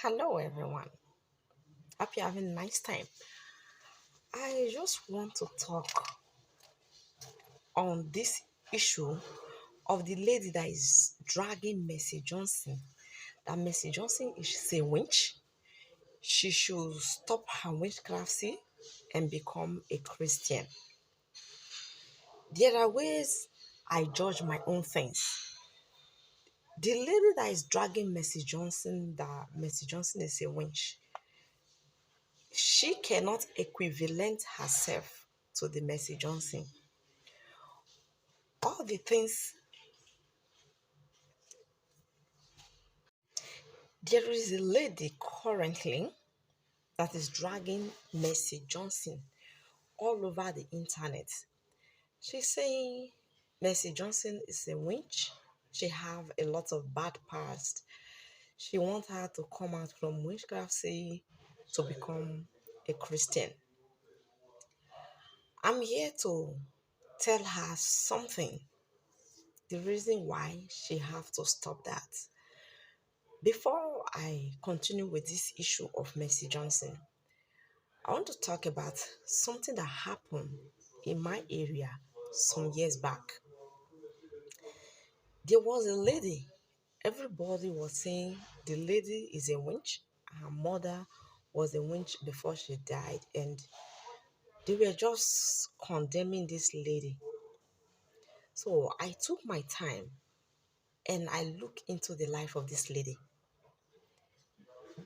Hello, everyone. Hope you're having a nice time. I just want to talk on this issue of the lady that is dragging Mercy Johnson. That Mercy Johnson is a witch. She should stop her witchcrafty and become a Christian. There are ways I judge my own things. The lady that is dragging Mercy Johnson, that Mercy Johnson is a witch, she cannot equivalent herself to the Mercy Johnson. All the things, there is a lady currently that is dragging Mercy Johnson all over the internet. She's saying Mercy Johnson is a witch. She have a lot of bad past. She wants her to come out from witchcraft to become a Christian. I'm here to tell her something. The reason why she have to stop that. Before I continue with this issue of Mercy Johnson, I want to talk about something that happened in my area some years back. There was a lady, everybody was saying the lady is a witch. Her mother was a witch before she died, and they were just condemning this lady. So I took my time and I looked into the life of this lady.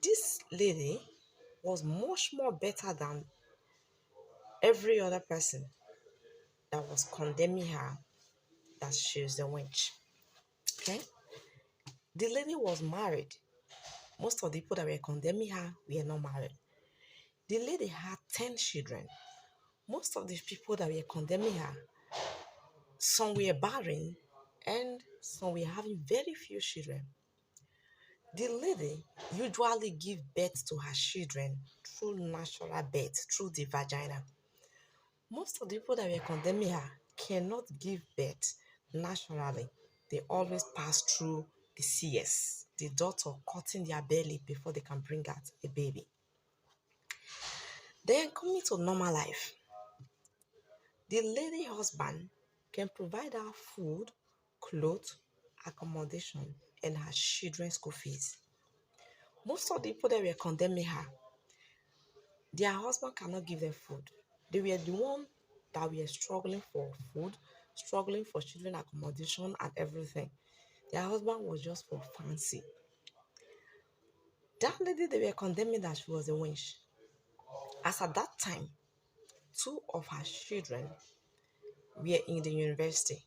This lady was much more better than every other person that was condemning her that she's a witch. Okay? The lady was married. Most of the people that were condemning her were not married. The lady had 10 children. Most of the people that were condemning her, some were barren and some were having very few children. The lady usually give birth to her children through natural birth, through the vagina. Most of the people that were condemning her cannot give birth naturally. They always pass through the CS, the doctor cutting their belly before they can bring out a baby. Then coming to normal life, the lady husband can provide her food, clothes, accommodation, and her children's school fees. Most of the people that were condemning her, their husband cannot give them food. They were the one that were struggling for food, struggling for children accommodation and everything. Their husband was just for fancy. That lady they were condemning that she was a witch. As at that time, two of her children were in the university.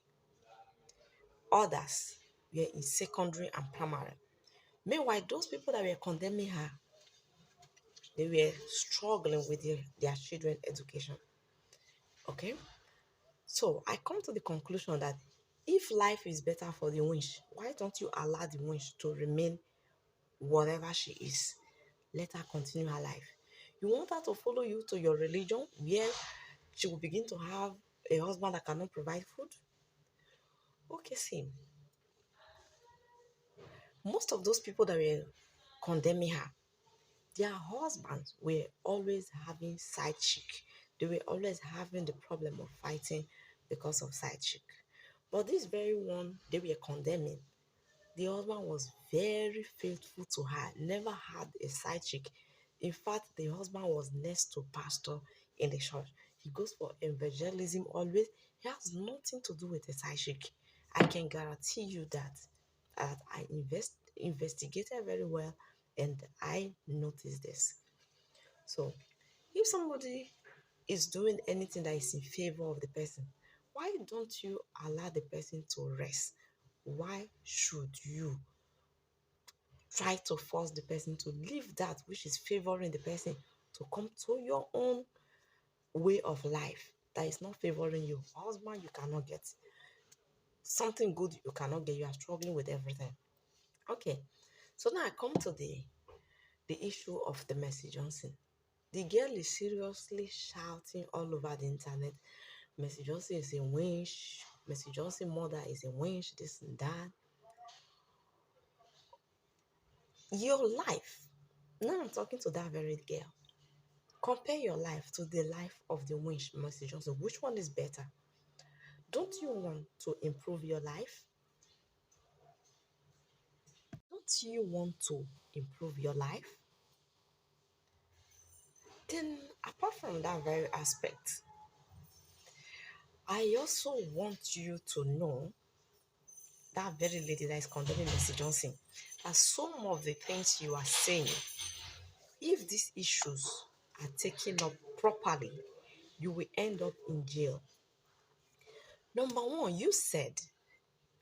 Others were in secondary and primary. Meanwhile, those people that were condemning her, they were struggling with their children education. Okay? So I come to the conclusion that if life is better for the witch, why don't you allow the witch to remain whatever she is? Let her continue her life. You want her to follow you to your religion where she will begin to have a husband that cannot provide food? Okay, see, most of those people that were condemning her, their husbands were always having side chick. They were always having the problem of fighting because of side chick. But this very one they were condemning, the husband was very faithful to her, never had a side chick. In fact, the husband was next to pastor in the church. He goes for evangelism always. He has nothing to do with a side chick. I can guarantee you that I investigated very well and I noticed this. So if somebody is doing anything that is in favor of the person, why don't you allow the person to rest? Why should you try to force the person to leave that which is favoring the person to come to your own way of life that is not favoring you? Husband, you cannot get something good, you cannot get, you are struggling with everything. Okay, so now I come to the issue of the Mercy Johnson. The girl is seriously shouting all over the internet. Mercy Johnson is a witch. Mercy Johnson mother is a witch, this and that. Your life Now I'm talking to that very girl. Compare your life to the life of the winch, Mercy Johnson. Which one is better? Don't you want to improve your life? Don't you want to improve your life? Then, apart from that very aspect, I also want you to know that very lady that is condemning Mercy Johnson, that some of the things you are saying, if these issues are taken up properly, you will end up in jail. Number one, you said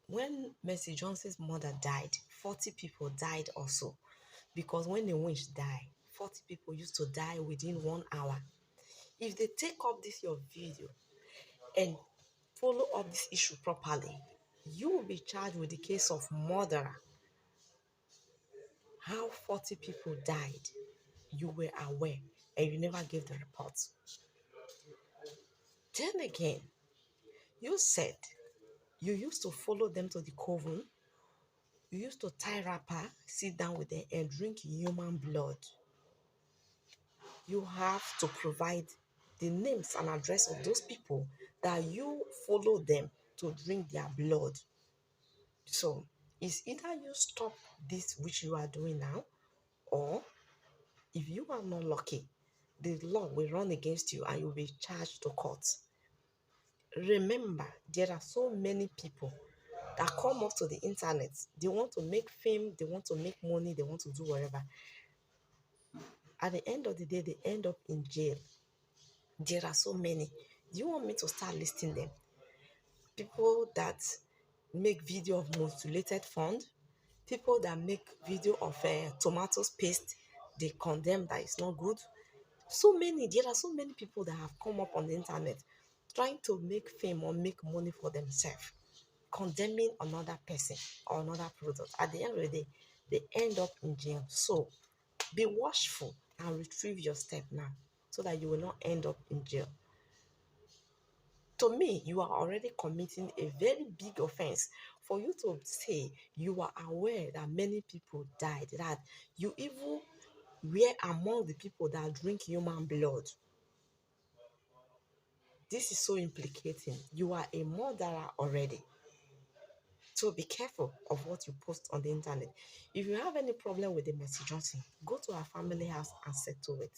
when Mercy Johnson's mother died, 40 people died also. Because when the winch died, 40 people used to die within 1 hour. If they take up this your video and follow up this issue properly, you will be charged with the case of murder. How 40 people died, you were aware and you never gave the report. Then again, you said you used to follow them to the coven. You used to tie wrapper, sit down with them and drink human blood. You have to provide the names and address of those people that you follow them to drink their blood. So it's either you stop this which you are doing now, or if you are not lucky, the law will run against you and you'll be charged to court. Remember, there are so many people that come up to the internet. They want to make fame, they want to make money, they want to do whatever. At the end of the day, they end up in jail. There are so many. Do you want me to start listing them? People that make video of mutilated fund, people that make video of tomatoes paste, they condemn that it's not good. There are so many people that have come up on the internet trying to make fame or make money for themselves, condemning another person or another product. At the end of the day, they end up in jail. So be watchful and retrieve your step now so that you will not end up in jail. To me, you are already committing a very big offense for you to say you are aware that many people died, that you even were among the people that drink human blood. This is so implicating. You are a murderer already. So be careful of what you post on the internet. If you have any problem with the Mercy Johnson, go to our family house and settle it.